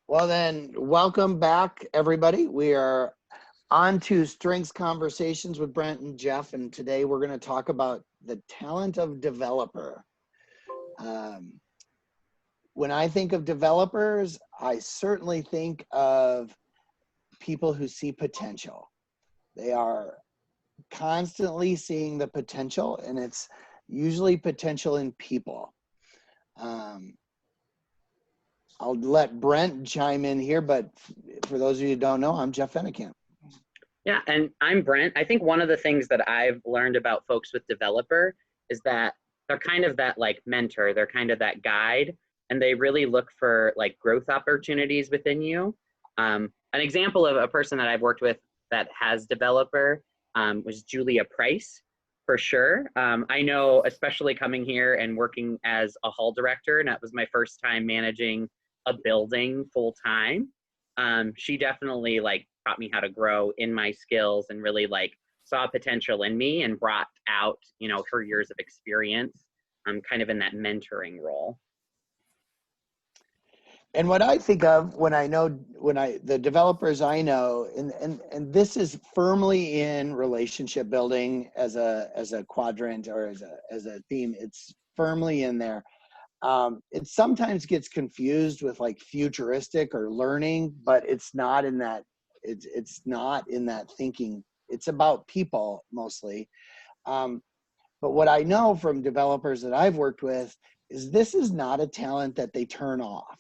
Well then, welcome back, everybody. We are on to Strengths Conversations with Brent and Jeff, and today we're going to talk about the talent of developer. When I think of developers, I certainly think of people who see potential. They are constantly seeing the potential, and it's usually potential in people. I'll let Brent chime in here, but for those of you who don't know, I'm Jeff Fennekamp. Yeah, and I'm Brent. I think one of the things that I've learned about folks with developer is that they're kind of that like mentor, they're kind of that guide, and they really look for like growth opportunities within you. An example of a person that I've worked with that has developer was Julia Price, for sure. I know, especially coming here and working as a hall director, and that was my first time managing a building full time. She definitely like taught me how to grow in my skills and really like saw potential in me and brought out, you know, her years of experience, kind of in that mentoring role. And what I think of when the developers I know, and this is firmly in relationship building as a quadrant or as a theme, it's firmly in there. It sometimes gets confused with like futuristic or learning, but it's not in that. It's not in that thinking. It's about people mostly. But what I know from developers that I've worked with is this is not a talent that they turn off.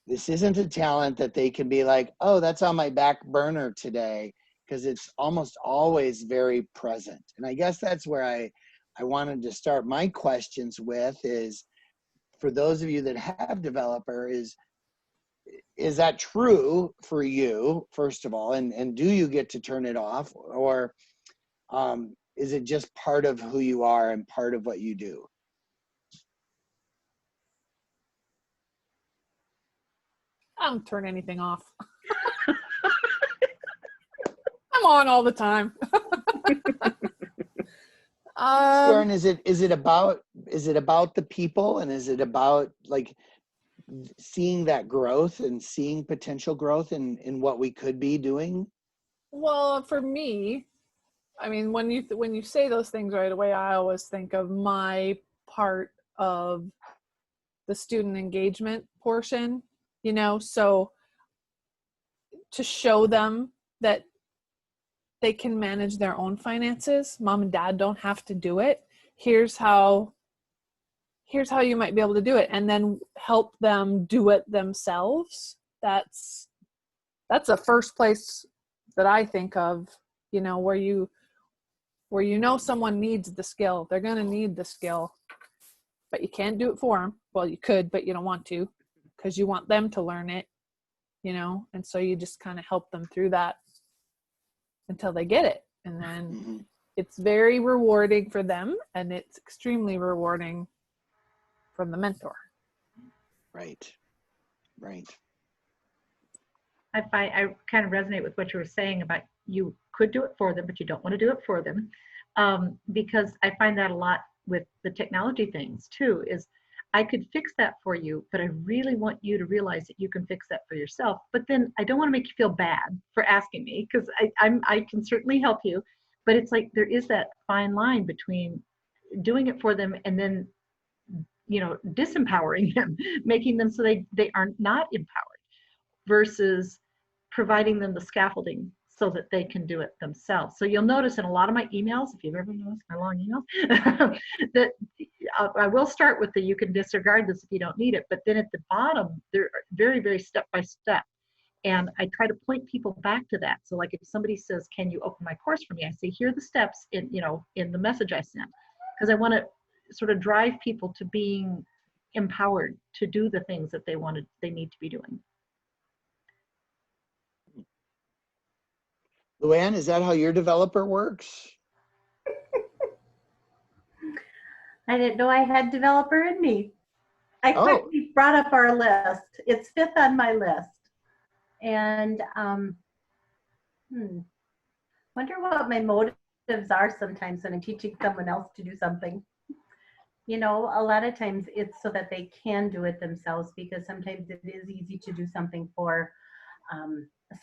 This isn't a talent that they can be like, oh, that's on my back burner today, because it's almost always very present. And I guess that's where I wanted to start my questions with is, for those of you that have developer, is that true for you, first of all, and do you get to turn it off, or is it just part of who you are and part of what you do? I don't turn anything off. I'm on all the time. Sharon, is it about the people, and is it about like seeing that growth and seeing potential growth in what we could be doing? Well, for me, I mean, when you say those things right away, I always think of my part of the student engagement portion, you know, so to show them that they can manage their own finances. Mom and dad don't have to do it. Here's how you might be able to do it, and then help them do it themselves. That's the first place that I think of, you know, where you know someone needs the skill. They're going to need the skill, but you can't do it for them. Well, you could, but you don't want to, because you want them to learn it, you know, and so you just kind of help them through that until they get it. And then it's very rewarding for them, and it's extremely rewarding from the mentor. Right. I kind of resonate with what you were saying about you could do it for them, but you don't want to do it for them, because I find that a lot with the technology things too, is I could fix that for you, but I really want you to realize that you can fix that for yourself. But then I don't want to make you feel bad for asking me, because I can certainly help you, but it's like there is that fine line between doing it for them and then, you know, disempowering them, making them so they are not empowered, versus providing them the scaffolding so that they can do it themselves. So you'll notice in a lot of my emails, if you've ever noticed my long emails, that I will start with the you can disregard this if you don't need it, but then at the bottom, they're very, very step by step. And I try to point people back to that. So like if somebody says, can you open my course for me? I say, here are the steps in the message I sent. Because I want to sort of drive people to being empowered to do the things that they need to be doing. Luann, is that how your developer works? I didn't know I had developer in me. I quickly brought up our list. It's fifth on my list. And wonder what my motives are sometimes when I'm teaching someone else to do something. You know, a lot of times it's so that they can do it themselves, because sometimes it is easy to do something for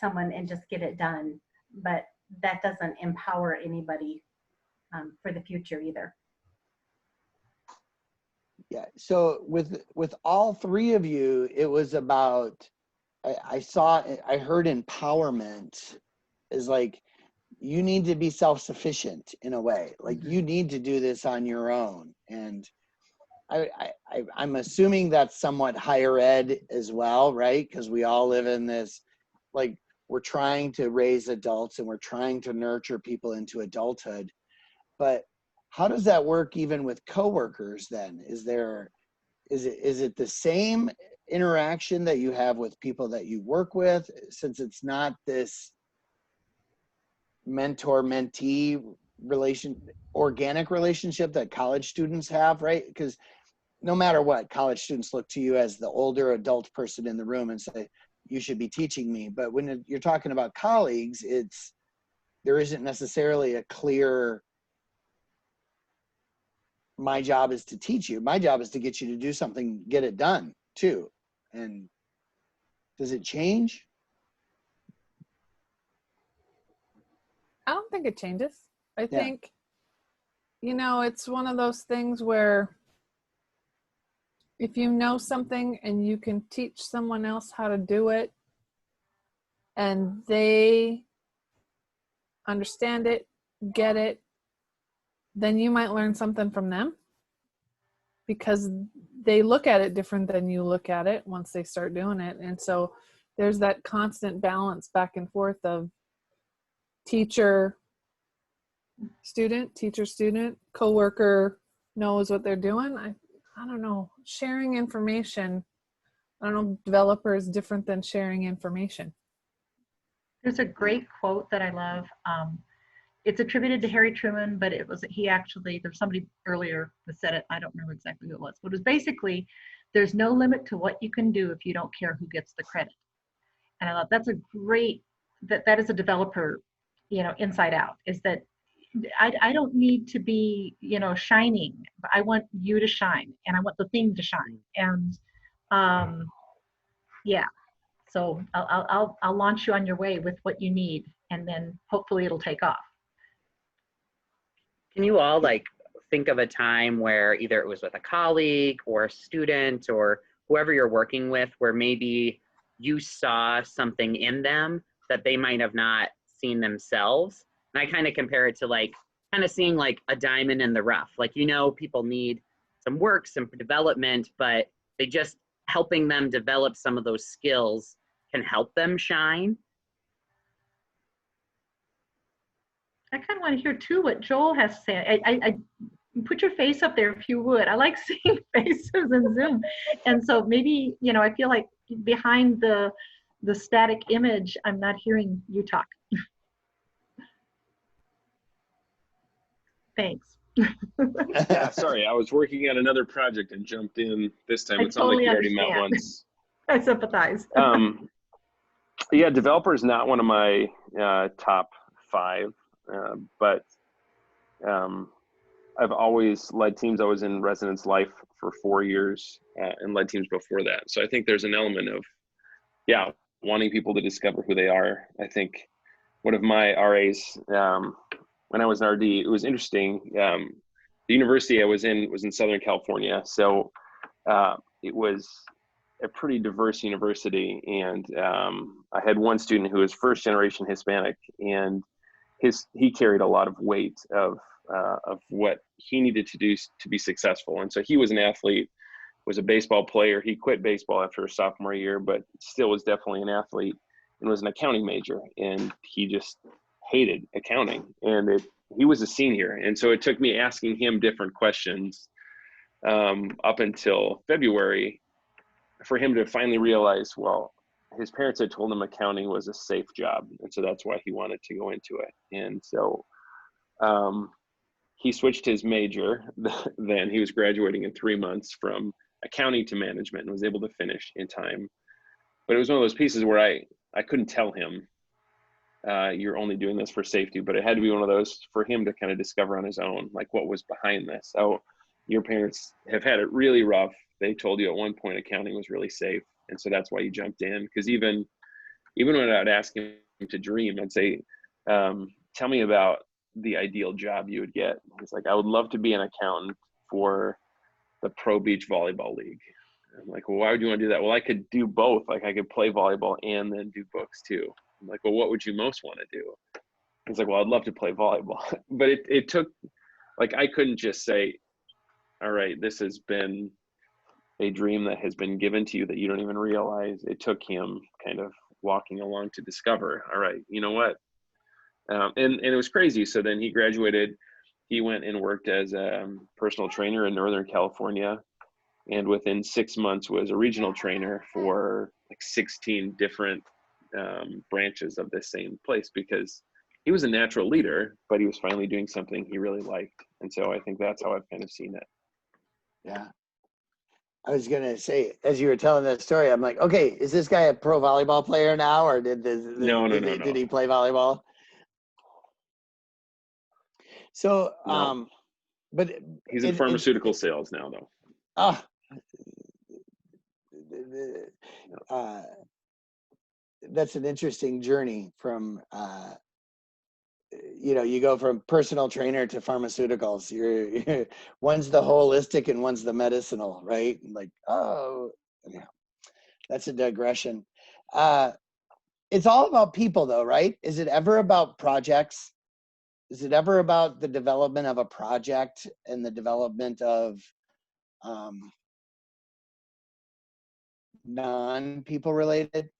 someone and just get it done. But that doesn't empower anybody for the future either. Yeah. So with all three of you, it was about, I heard empowerment is like, you need to be self-sufficient in a way. Like you need to do this on your own. And I'm assuming that's somewhat higher ed as well, right? Because we all live in this, like, we're trying to raise adults and we're trying to nurture people into adulthood. But how does that work even with coworkers then? Is it the same interaction that you have with people that you work with, since it's not this mentor-mentee organic relationship that college students have, right? Because no matter what, college students look to you as the older adult person in the room and say, you should be teaching me. But when you're talking about colleagues, there isn't necessarily a clear, my job is to teach you. My job is to get you to do something, get it done too. And does it change? I don't think it changes. I think, you know, it's one of those things where if you know something and you can teach someone else how to do it and they understand it, get it, then you might learn something from them because they look at it different than you look at it once they start doing it. And so there's that constant balance back and forth of teacher, student, coworker knows what they're doing. I don't know, sharing information. I don't know, developer is different than sharing information. There's a great quote that I love. It's attributed to Harry Truman, but there's somebody earlier that said it. I don't remember exactly who it was, but it was basically, there's no limit to what you can do if you don't care who gets the credit. And I thought that's a great, that is a developer, you know, inside out, is that I don't need to be, you know, shining, but I want you to shine and I want the thing to shine. And yeah, so I'll launch you on your way with what you need, and then hopefully it'll take off. Can you all like think of a time where either it was with a colleague or a student or whoever you're working with, where maybe you saw something in them that they might have not seen themselves? And I kind of compare it to like kind of seeing like a diamond in the rough. Like, you know, people need some work, some development, but they just helping them develop some of those skills can help them shine. I kind of want to hear too what Joel has to say. I put your face up there if you would. I like seeing faces in Zoom. And so maybe, you know, I feel like behind the static image, I'm not hearing you talk. Thanks. Yeah, sorry, I was working on another project and jumped in this time. It sounded like you already met once. I sympathize. Yeah, developer is not one of my top 5, but I've always led teams. I was in residence life for 4 years and led teams before that. So I think there's an element of, wanting people to discover who they are. I think one of my RAs, when I was an RD, it was interesting. The university I was in Southern California. So it was a pretty diverse university. And I had one student who was first generation Hispanic, and he carried a lot of weight of what he needed to do to be successful. And so he was an athlete, was a baseball player. He quit baseball after his sophomore year, but still was definitely an athlete, and was an accounting major. And he just hated accounting, and he was a senior. And so it took me asking him different questions up until February for him to finally realize, well, his parents had told him accounting was a safe job. And so that's why he wanted to go into it. And so he switched his major. Then he was graduating in 3 months from accounting to management and was able to finish in time. But it was one of those pieces where I couldn't tell him, you're only doing this for safety, but it had to be one of those for him to kind of discover on his own, like what was behind this. So your parents have had it really rough. They told you at one point accounting was really safe, and so that's why you jumped in. Because even when I'd ask him to dream, I'd say, tell me about the ideal job you would get. He's like, I would love to be an accountant for the Pro Beach Volleyball League. I'm like, well, why would you want to do that? Well, I could do both. Like, I could play volleyball and then do books too. I'm like, well, what would you most want to do? He's like, well, I'd love to play volleyball. But it took, like, I couldn't just say, all right, this has been a dream that has been given to you that you don't even realize. It took him kind of walking along to discover, all right, you know what? And it was crazy. So then he graduated. He went and worked as a personal trainer in Northern California. And within 6 months was a regional trainer for like 16 different branches of this same place, because he was a natural leader, but he was finally doing something he really liked. And so I think that's how I've kind of seen it. Yeah. I was going to say, as you were telling that story, I'm like, okay, is this guy a pro volleyball player now, or did No. did he play volleyball? So, No. but he's in pharmaceutical sales now, though. That's an interesting journey from, you go from personal trainer to pharmaceuticals. You're one's the holistic and one's the medicinal, right? Like, oh, yeah, that's a digression. It's all about people, though, right? Is it ever about projects? Is it ever about the development of a project and the development of non-people related?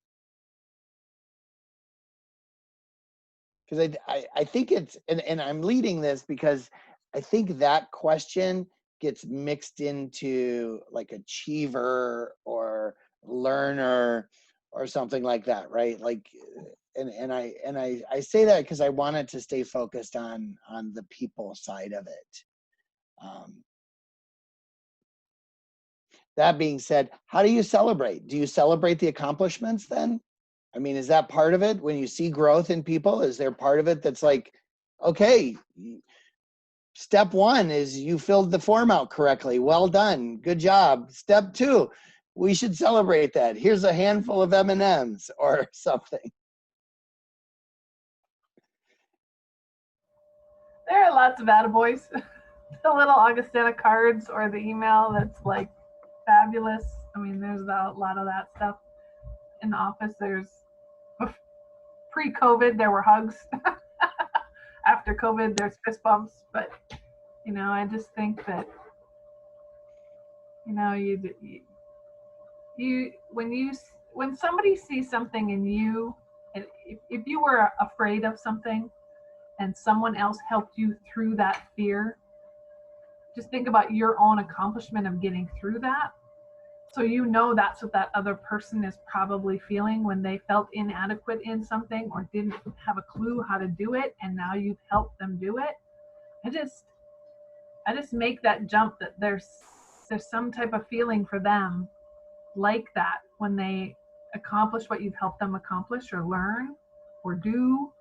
Because I think it's, and I'm leading this because I think that question gets mixed into like achiever or learner or something like that, right? Like, and I say that because I wanted to stay focused on the people side of it. That being said, how do you celebrate? Do you celebrate the accomplishments then? I mean, is that part of it when you see growth in people? Is there part of it that's like, okay, step one is you filled the form out correctly. Well done. Good job. Step two, we should celebrate that. Here's a handful of M&Ms or something. There are lots of attaboys. The little Augustana cards or the email that's like fabulous. I mean, there's a lot of that stuff in the office. There's pre-COVID, there were hugs. After COVID, there's fist bumps. But I just think that when somebody sees something in you, and if you were afraid of something and someone else helped you through that fear, just think about your own accomplishment of getting through that. So that's what that other person is probably feeling when they felt inadequate in something or didn't have a clue how to do it, and now you've helped them do it. I just make that jump that there's some type of feeling for them like that when they accomplish what you've helped them accomplish or learn or do.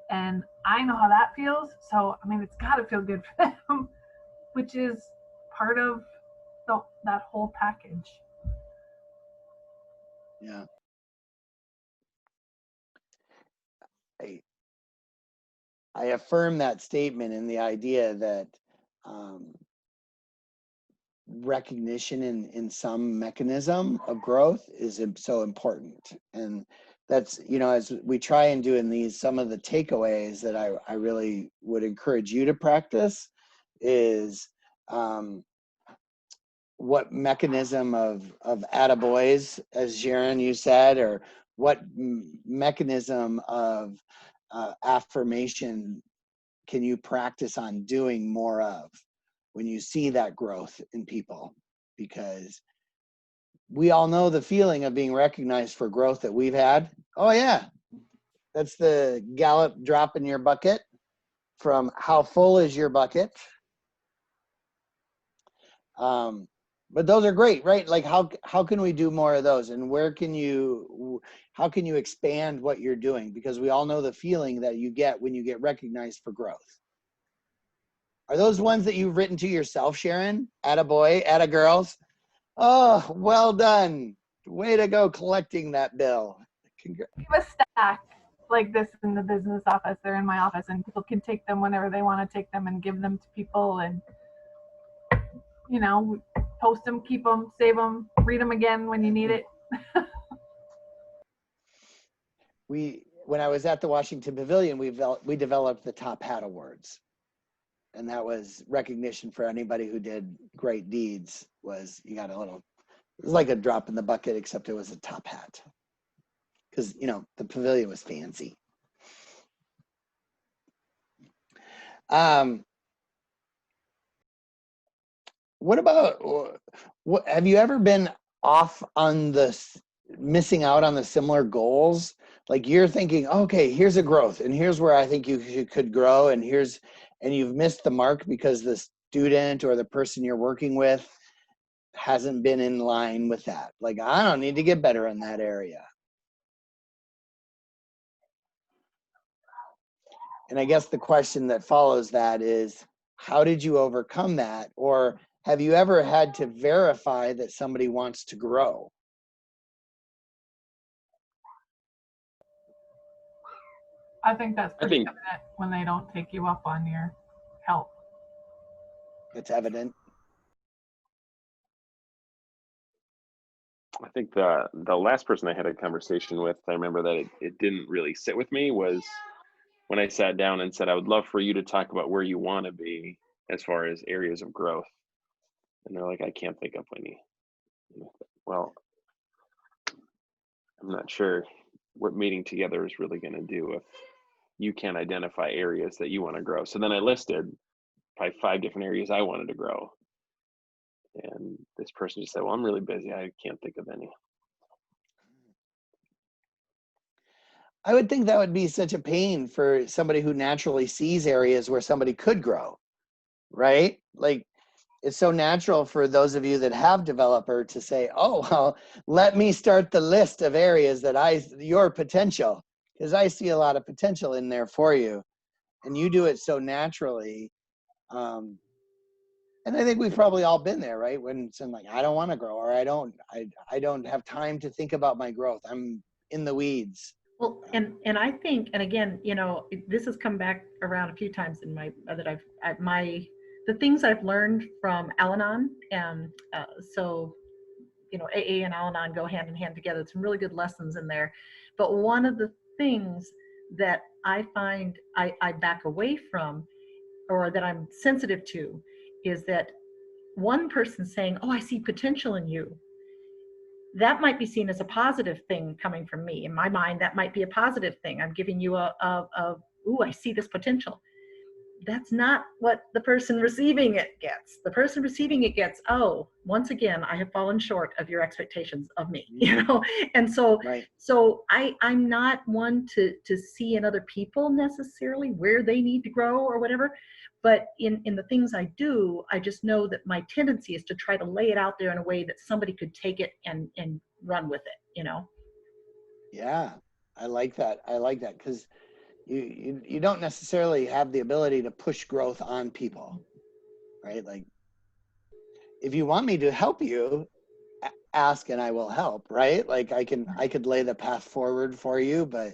And I know how that feels. So, I mean, it's got to feel good for them, which is part of that whole package. Yeah. I affirm that statement in the idea that recognition in some mechanism of growth is so important. And that's, as we try and do in these, some of the takeaways that I really would encourage you to practice is what mechanism of attaboys, as Sharon, you said, or what mechanism of affirmation can you practice on doing more of when you see that growth in people? Because we all know the feeling of being recognized for growth that we've had. Oh yeah, that's the Gallup drop in your bucket from how full is your bucket. But those are great, right? Like how can we do more of those, and how can you expand what you're doing? Because we all know the feeling that you get when you get recognized for growth. Are those ones that you've written to yourself, Sharon? Atta boy, atta girls? Oh, well done. Way to go collecting that bill. We have a stack like this in the business office. They're in my office, and people can take them whenever they want to take them and give them to people, and post them, keep them, save them, read them again when you need it. When I was at the Washington Pavilion, we developed the Top Hat Awards, and that was recognition for anybody who did great deeds. You got it was like a drop in the bucket, except it was a top hat, because the pavilion was fancy. What about, have you ever been off on missing out on the similar goals? Like you're thinking, okay, here's a growth, and here's where I think you could grow, and you've missed the mark because the student or the person you're working with hasn't been in line with that. Like, I don't need to get better in that area. And I guess the question that follows that is, how did you overcome that? Or have you ever had to verify that somebody wants to grow? I think that's pretty evident when they don't take you up on your help. It's evident. I think the last person I had a conversation with, I remember that it didn't really sit with me, was when I sat down and said, I would love for you to talk about where you want to be as far as areas of growth. And they're like, I can't think of any. Well, I'm not sure what meeting together is really going to do if you can't identify areas that you want to grow. So then I listed probably 5 different areas I wanted to grow. And this person just said, well, I'm really busy. I can't think of any. I would think that would be such a pain for somebody who naturally sees areas where somebody could grow, right? Like, it's so natural for those of you that have developer to say, oh, well, let me start the list of areas that your potential, because I see a lot of potential in there for you. And you do it so naturally. And I think we've probably all been there, right? When it's like, I don't want to grow, or I don't have time to think about my growth. I'm in the weeds. Well, and I think, and again, this has come back around a few times in the things I've learned from Al-Anon, and so, AA and Al-Anon go hand in hand together. Some really good lessons in there. But one of the things that I find I back away from, or that I'm sensitive to, is that one person saying, oh, I see potential in you. That might be seen as a positive thing coming from me. In my mind, that might be a positive thing. I'm giving you ooh, I see this potential. That's not what the person receiving it gets. The person receiving it gets, oh, once again, I have fallen short of your expectations of me, And so, right. So I'm not one to see in other people necessarily where they need to grow or whatever. But in the things I do, I just know that my tendency is to try to lay it out there in a way that somebody could take it and run with it, Yeah, I like that. Because you don't necessarily have the ability to push growth on people, right? Like, if you want me to help you, ask and I will help, right? Like, I could lay the path forward for you, but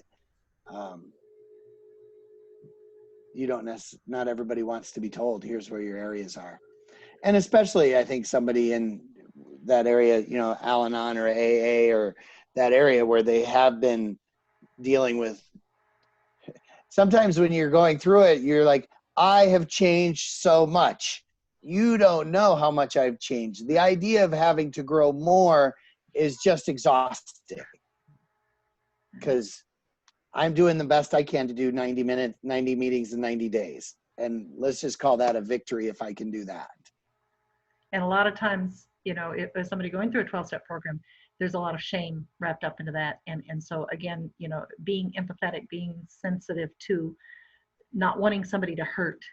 not everybody wants to be told, here's where your areas are. And especially, I think somebody in that area, Al-Anon or AA or that area where they have been dealing with, sometimes when you're going through it, you're like, I have changed so much. You don't know how much I've changed. The idea of having to grow more is just exhausting, because I'm doing the best I can to do 90 meetings in 90 days. And let's just call that a victory if I can do that. And a lot of times, if there's somebody going through a 12-step program, there's a lot of shame wrapped up into that. And so again, being empathetic, being sensitive to not wanting somebody to hurt.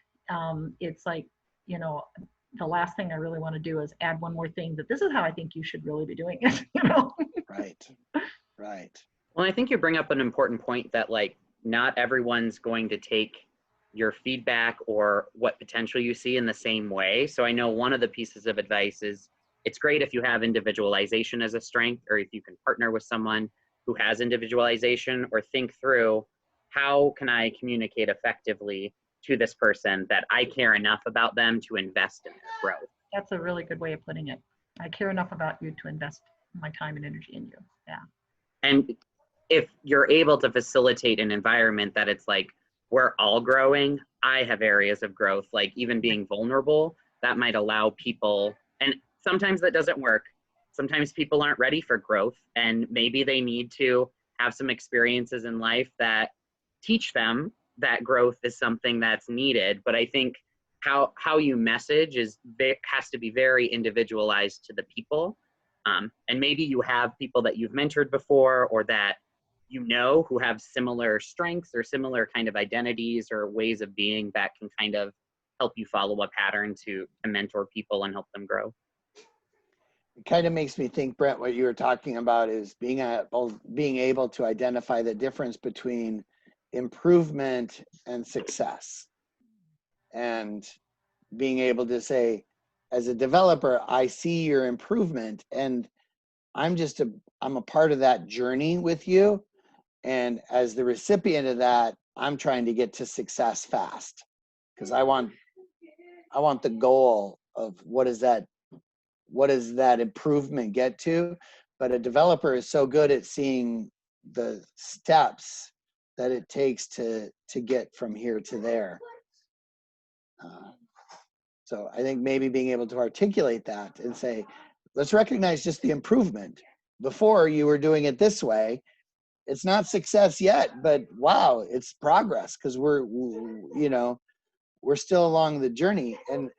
It's like, the last thing I really want to do is add one more thing that this is how I think you should really be doing it, Right. Well, I think you bring up an important point that, like, not everyone's going to take your feedback or what potential you see in the same way. So I know one of the pieces of advice is it's great if you have individualization as a strength, or if you can partner with someone who has individualization, or think through, how can I communicate effectively to this person that I care enough about them to invest in their growth? That's a really good way of putting it. I care enough about you to invest my time and energy in you. Yeah. And if you're able to facilitate an environment that it's like, we're all growing, I have areas of growth, like even being vulnerable, that might allow people, and sometimes that doesn't work. Sometimes people aren't ready for growth, and maybe they need to have some experiences in life that teach them that growth is something that's needed. But I think how you message has to be very individualized to the people. And maybe you have people that you've mentored before, or that you know who have similar strengths or similar kind of identities or ways of being that can kind of help you follow a pattern to mentor people and help them grow. It kind of makes me think, Brent, what you were talking about is being able to identify the difference between improvement and success, and being able to say, as a developer, I see your improvement, and I'm a part of that journey with you. And as the recipient of that, I'm trying to get to success fast, because I want the goal of what does that improvement get to. But a developer is so good at seeing the steps that it takes to get from here to there. So I think maybe being able to articulate that and say, let's recognize just the improvement. Before, you were doing it this way. It's not success yet, but wow, it's progress, because we're still along the journey. And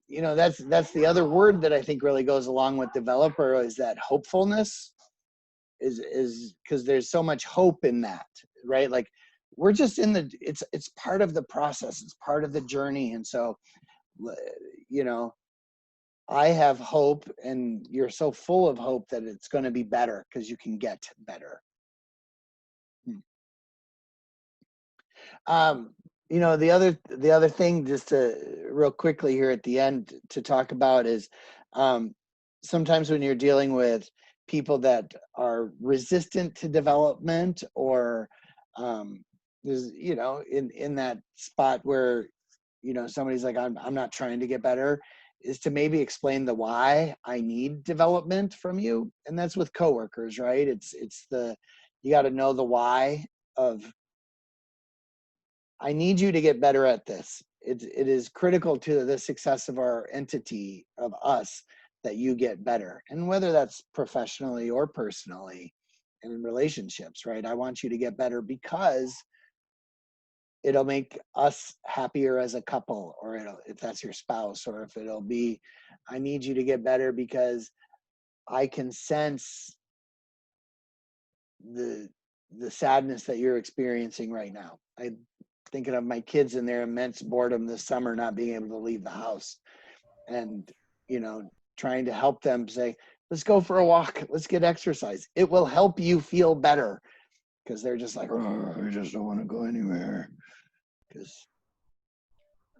that's the other word that I think really goes along with developer, is that hopefulness, is because there's so much hope in that, right? Like, we're just it's part of the process, it's part of the journey. And so, I have hope, and you're so full of hope that it's going to be better, because you can get better. The other thing, just to real quickly here at the end to talk about, is sometimes when you're dealing with people that are resistant to development, or there's in that spot where somebody's like, I'm not trying to get better, is to maybe explain the why I need development from you. And that's with coworkers, right? You got to know the why of, I need you to get better at this. It is critical to the success of our entity, of us, that you get better. And whether that's professionally or personally, and in relationships, right? I want you to get better because it'll make us happier as a couple, or if that's your spouse, or if it'll be, I need you to get better because I can sense the sadness that you're experiencing right now. I'm thinking of my kids and their immense boredom this summer, not being able to leave the house, and trying to help them say, let's go for a walk, let's get exercise. It will help you feel better, because they're just like, oh, I just don't want to go anywhere. Because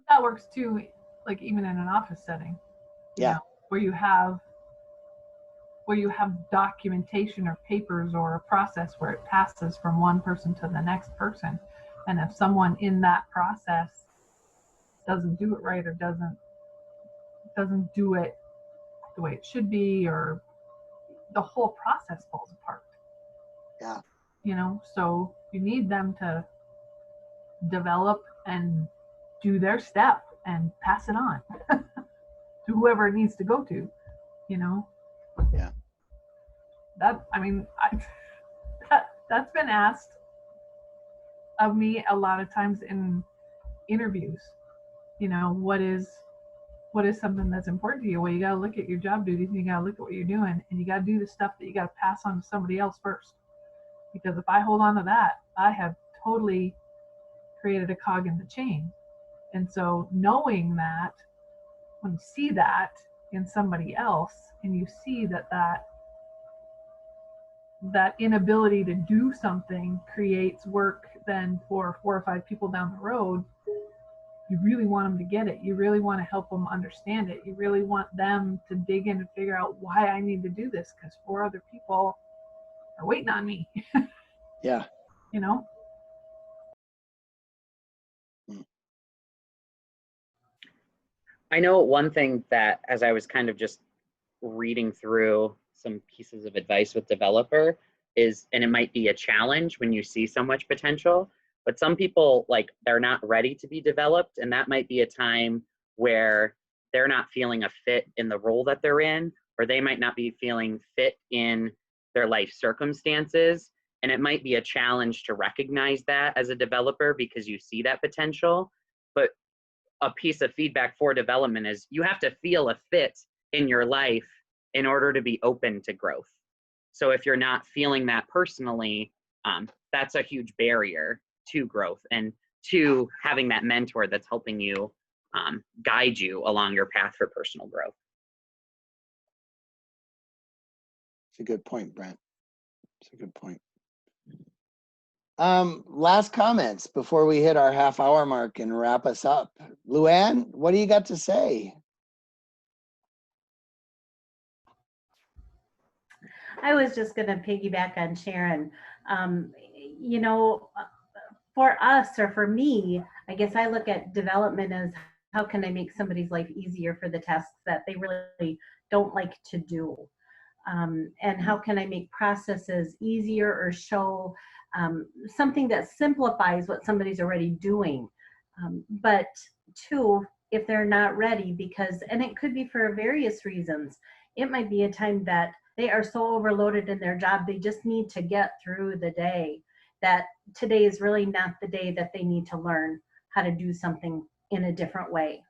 that works too, like even in an office setting, where you have documentation or papers or a process where it passes from one person to the next person. And if someone in that process doesn't do it right, or doesn't do it the way it should be, or the whole process falls apart. Yeah. So you need them to develop and do their step and pass it on to whoever it needs to go to, Yeah. That's been asked of me a lot of times in interviews. What is something that's important to you? Well, you got to look at your job duties, and you got to look at what you're doing, and you got to do the stuff that you got to pass on to somebody else first. Because if I hold on to that, I have totally created a cog in the chain. And so knowing that, when you see that in somebody else, and you see that inability to do something creates work then for 4 or 5 people down the road, you really want them to get it. You really want to help them understand it. You really want them to dig in and figure out why I need to do this, because 4 other people are waiting on me. Yeah. You know? I know one thing that, as I was kind of just reading through some pieces of advice with developer is, and it might be a challenge when you see so much potential, but some people, like, they're not ready to be developed, and that might be a time where they're not feeling a fit in the role that they're in, or they might not be feeling fit in their life circumstances. And it might be a challenge to recognize that as a developer because you see that potential. But a piece of feedback for development is you have to feel a fit in your life in order to be open to growth. So if you're not feeling that personally, that's a huge barrier to growth and to having that mentor that's helping you guide you along your path for personal growth. It's a good point, Brent. It's a good point. Last comments before we hit our half-hour mark and wrap us up. Luann, what do you got to say? I was just going to piggyback on Sharon. You know, for us, or for me, I guess I look at development as how can I make somebody's life easier for the tasks that they really don't like to do? And how can I make processes easier or show something that simplifies what somebody's already doing? But 2, if they're not ready, because, and it could be for various reasons, it might be a time that they are so overloaded in their job, they just need to get through the day, that today is really not the day that they need to learn how to do something in a different way.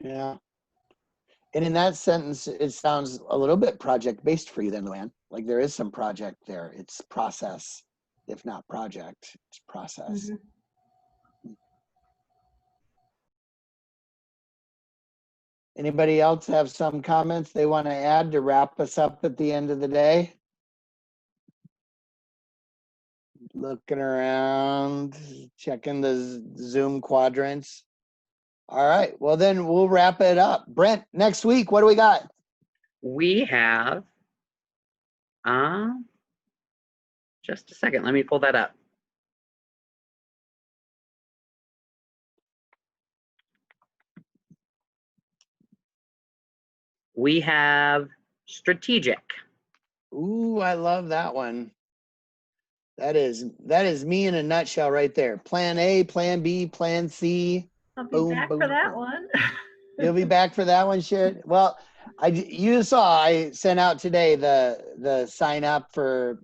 Yeah. And in that sentence, it sounds a little bit project-based for you then, Luann. Like there is some project there. It's process, if not project, it's process. Mm-hmm. Anybody else have some comments they want to add to wrap us up at the end of the day? Looking around, checking the Zoom quadrants. All right, well then we'll wrap it up. Brent, next week, what do we got? We have, just a second, let me pull that up. We have strategic. Ooh, I love that one. That is me in a nutshell right there. Plan A, plan B, plan C. I'll be back for that one. You'll be back for that one, Sharon? Well, you saw I sent out today the sign up for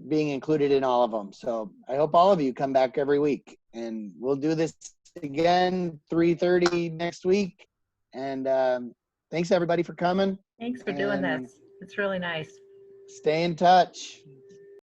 being included in all of them. So I hope all of you come back every week, and we'll do this again 3:30 next week. And thanks everybody for coming. Thanks for doing this. It's really nice. Stay in touch.